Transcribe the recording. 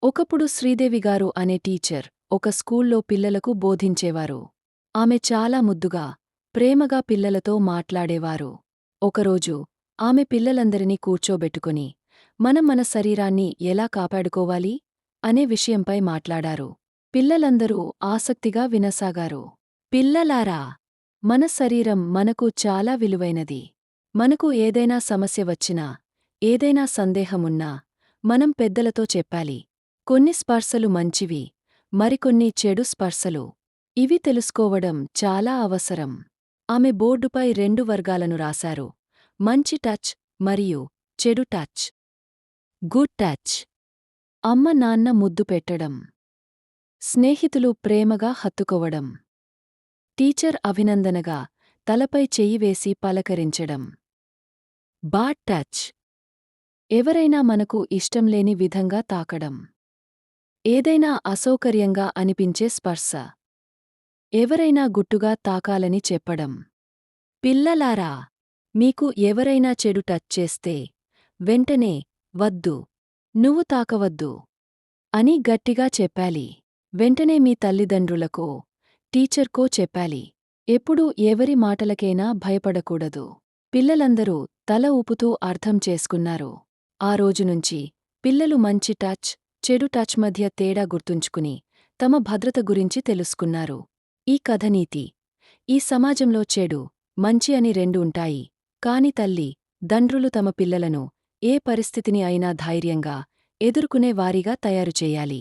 ఒకప్పుడు శ్రీదేవిగారు అనే టీచర్ ఒక స్కూల్లో పిల్లలకు బోధించేవారు. ఆమె చాలా ముద్దుగా, ప్రేమగా పిల్లలతో మాట్లాడేవారు. ఒకరోజు ఆమె పిల్లలందరినీ కూర్చోబెట్టుకుని మనం మన శరీరాన్ని ఎలా కాపాడుకోవాలి అనే విషయంపై మాట్లాడారు. పిల్లలందరూ ఆసక్తిగా వినసాగారు. పిల్లలారా, మన శరీరం మనకు చాలా విలువైనది. మనకు ఏదైనా సమస్య వచ్చినా, ఏదైనా సందేహమున్నా మనం పెద్దలతో చెప్పాలి. కొన్ని స్పర్శలు మంచివి, మరికొన్ని చెడు స్పర్శలు. ఇవి తెలుసుకోవడం చాలా అవసరం. ఆమె బోర్డుపై 2 వర్గాలను రాశారు: మంచి టచ్ మరియు చెడు టచ్. Good touch. అమ్మ నాన్న ముద్దు పెట్టడం. స్నేహితులు ప్రేమగా హత్తుకోవడం. టీచర్ అభినందనగా తలపై చెయ్యి వేసి పలకరించడం. Bad touch. ఎవరైనా మనకు ఇష్టంలేని విధంగా తాకడం. ఏదైనా అసౌకర్యంగా అనిపించే స్పర్శ. ఎవరైనా గుట్టుగా తాకాలని చెప్పడం. పిల్లలారా, మీకు ఎవరైనా చెడు టచ్ చేస్తే వెంటనే వద్దు, నువ్వు తాకవద్దు అని గట్టిగా చెప్పాలి. వెంటనే మీ తల్లిదండ్రులకో, టీచర్కో చెప్పాలి. ఎప్పుడూ ఎవరి మాటలకైనా భయపడకూడదు. పిల్లలందరూ తల ఊపుతూ అర్థం చేసుకున్నారు. ఆ రోజునుంచి పిల్లలు మంచి టచ్, చెడు టచ్ మధ్య తేడా గుర్తుంచుకుని తమ భద్రత గురించి తెలుసుకున్నారు. ఈ కథ నీతి: ఈ సమాజంలో చెడు, మంచి అని 2 ఉంటాయి. కాని తల్లి, దండ్రులు తమ పిల్లలను ఏ పరిస్థితిని అయినా ధైర్యంగా ఎదుర్కొనే వారిగా తయారుచేయాలి.